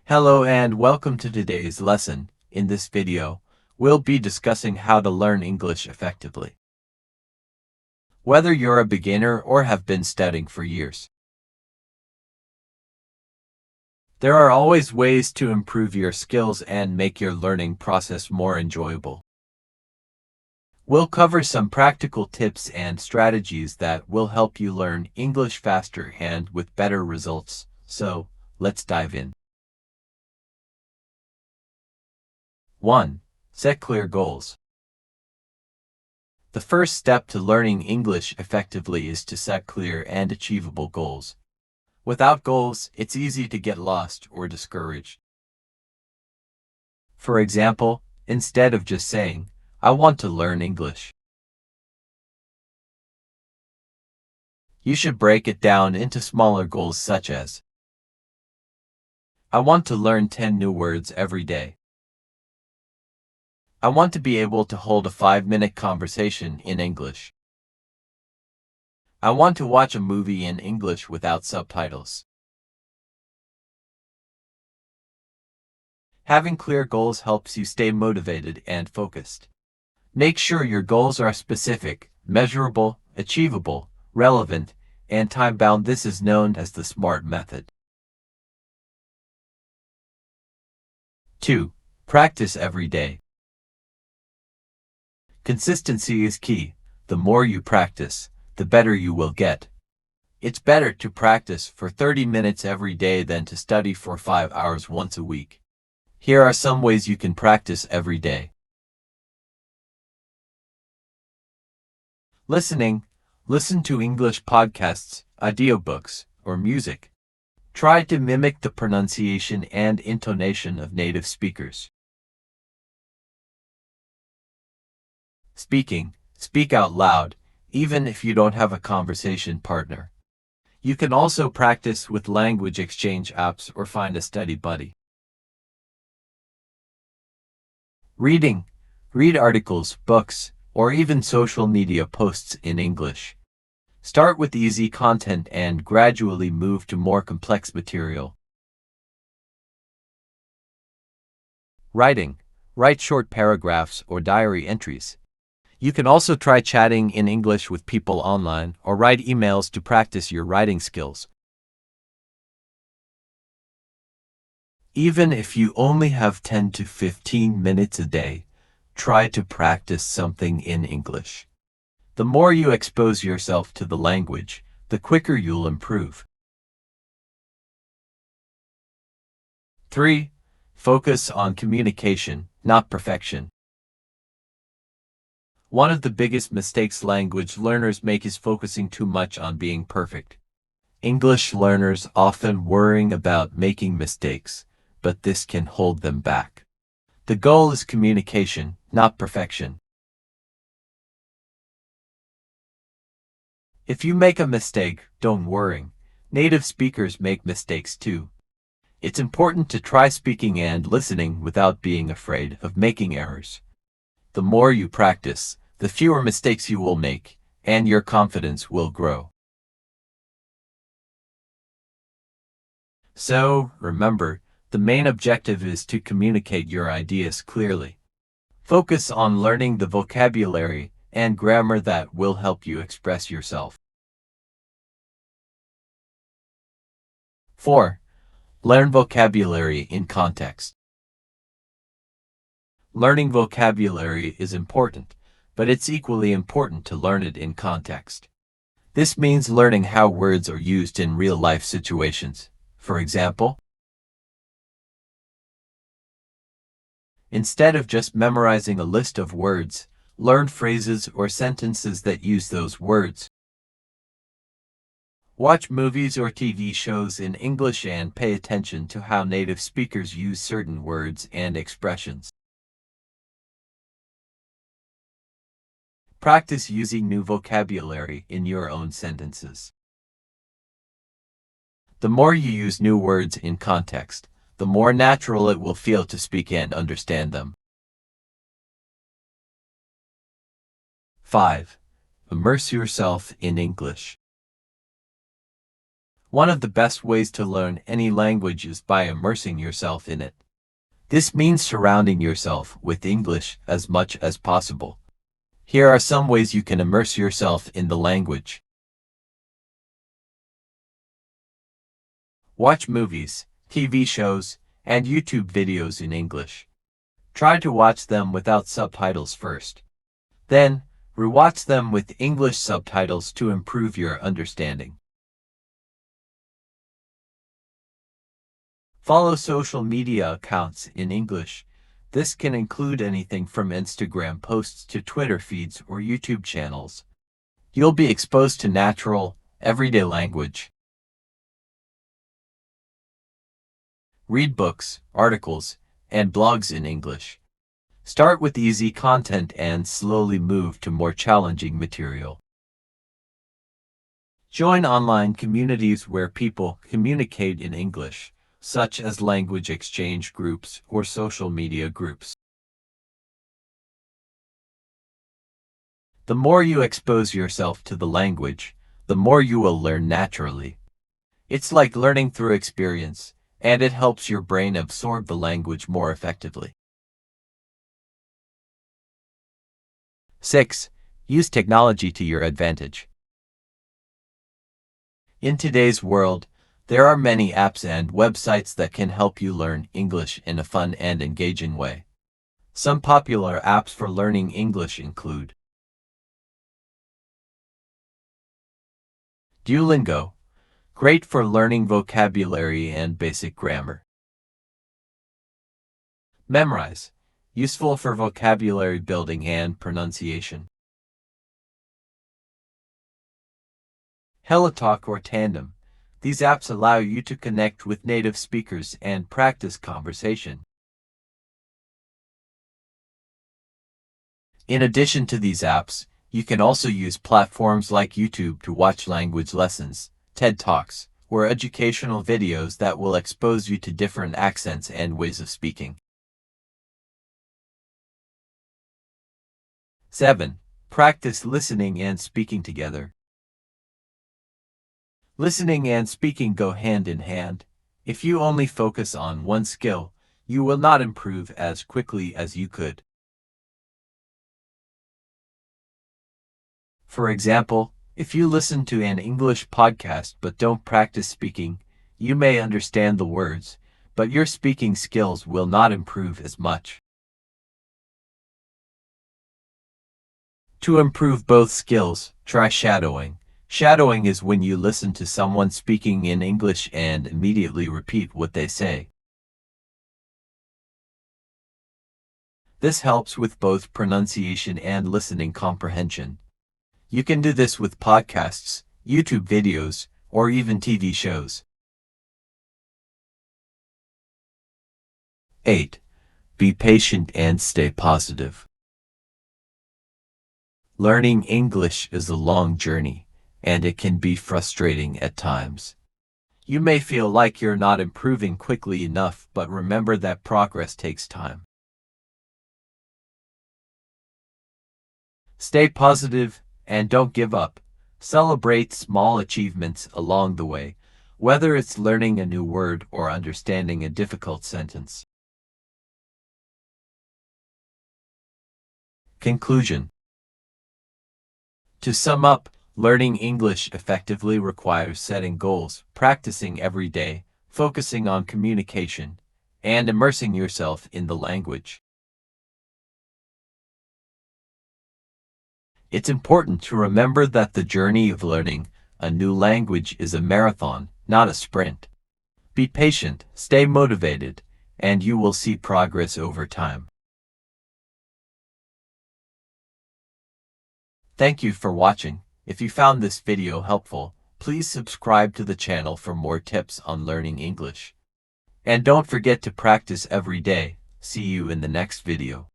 Hello and welcome to today's lesson. In this video, we'll be discussing how to learn English effectively. Whether you're a beginner or have been studying for years, there are always ways to improve your skills and make your learning process more enjoyable. We'll cover some practical tips and strategies that will help you learn English faster and with better results. So, let's dive in. 1. Set clear goals. The first step to learning English effectively is to set clear and achievable goals. Without goals, it's easy to get lost or discouraged. For example, instead of just saying, "I want to learn English," you should break it down into smaller goals such as, "I want to learn 10 new words every day. I want to be able to hold a 5-minute conversation in English. I want to watch a movie in English without subtitles." Having clear goals helps you stay motivated and focused. Make sure your goals are specific, measurable, achievable, relevant, and time-bound. This is known as the SMART method. 2. Practice every day. Consistency is key. The more you practice, the better you will get. It's better to practice for 30 minutes every day than to study for 5 hours once a week. Here are some ways you can practice every day. Listening. Listen to English podcasts, audiobooks, or music. Try to mimic the pronunciation and intonation of native speakers. Speaking. Speak out loud, even if you don't have a conversation partner. You can also practice with language exchange apps or find a study buddy. Reading. Read articles, books, or even social media posts in English. Start with easy content and gradually move to more complex material. Writing. Write short paragraphs or diary entries. You can also try chatting in English with people online or write emails to practice your writing skills. Even if you only have 10 to 15 minutes a day, try to practice something in English. The more you expose yourself to the language, the quicker you'll improve. 3. Focus on communication, not perfection. One of the biggest mistakes language learners make is focusing too much on being perfect. English learners often worrying about making mistakes, but this can hold them back. The goal is communication, not perfection. If you make a mistake, don't worry. Native speakers make mistakes too. It's important to try speaking and listening without being afraid of making errors. The more you practice, the fewer mistakes you will make, and your confidence will grow. So, remember, the main objective is to communicate your ideas clearly. Focus on learning the vocabulary and grammar that will help you express yourself. 4. Learn vocabulary in context. Learning vocabulary is important, but it's equally important to learn it in context. This means learning how words are used in real-life situations. For example, instead of just memorizing a list of words, learn phrases or sentences that use those words. Watch movies or TV shows in English and pay attention to how native speakers use certain words and expressions. Practice using new vocabulary in your own sentences. The more you use new words in context, the more natural it will feel to speak and understand them. 5. Immerse yourself in English. One of the best ways to learn any language is by immersing yourself in it. This means surrounding yourself with English as much as possible. Here are some ways you can immerse yourself in the language. Watch movies, TV shows, and YouTube videos in English. Try to watch them without subtitles first. Then, rewatch them with English subtitles to improve your understanding. Follow social media accounts in English. This can include anything from Instagram posts to Twitter feeds or YouTube channels. You'll be exposed to natural, everyday language. Read books, articles, and blogs in English. Start with easy content and slowly move to more challenging material. Join online communities where people communicate in English, such as language exchange groups or social media groups. The more you expose yourself to the language, the more you will learn naturally. It's like learning through experience, and it helps your brain absorb the language more effectively. 6. Use technology to your advantage. In today's world, there are many apps and websites that can help you learn English in a fun and engaging way. Some popular apps for learning English include Duolingo, great for learning vocabulary and basic grammar. Memrise, useful for vocabulary building and pronunciation. HelloTalk or Tandem. These apps allow you to connect with native speakers and practice conversation. In addition to these apps, you can also use platforms like YouTube to watch language lessons, TED Talks, or educational videos that will expose you to different accents and ways of speaking. 7. Practice listening and speaking together. Listening and speaking go hand in hand. If you only focus on one skill, you will not improve as quickly as you could. For example, if you listen to an English podcast but don't practice speaking, you may understand the words, but your speaking skills will not improve as much. To improve both skills, try shadowing. Shadowing is when you listen to someone speaking in English and immediately repeat what they say. This helps with both pronunciation and listening comprehension. You can do this with podcasts, YouTube videos, or even TV shows. 8. Be patient and stay positive. Learning English is a long journey, and it can be frustrating at times. You may feel like you're not improving quickly enough, but remember that progress takes time. Stay positive and don't give up. Celebrate small achievements along the way, whether it's learning a new word or understanding a difficult sentence. Conclusion. To sum up, learning English effectively requires setting goals, practicing every day, focusing on communication, and immersing yourself in the language. It's important to remember that the journey of learning a new language is a marathon, not a sprint. Be patient, stay motivated, and you will see progress over time. Thank you for watching. If you found this video helpful, please subscribe to the channel for more tips on learning English. And don't forget to practice every day. See you in the next video.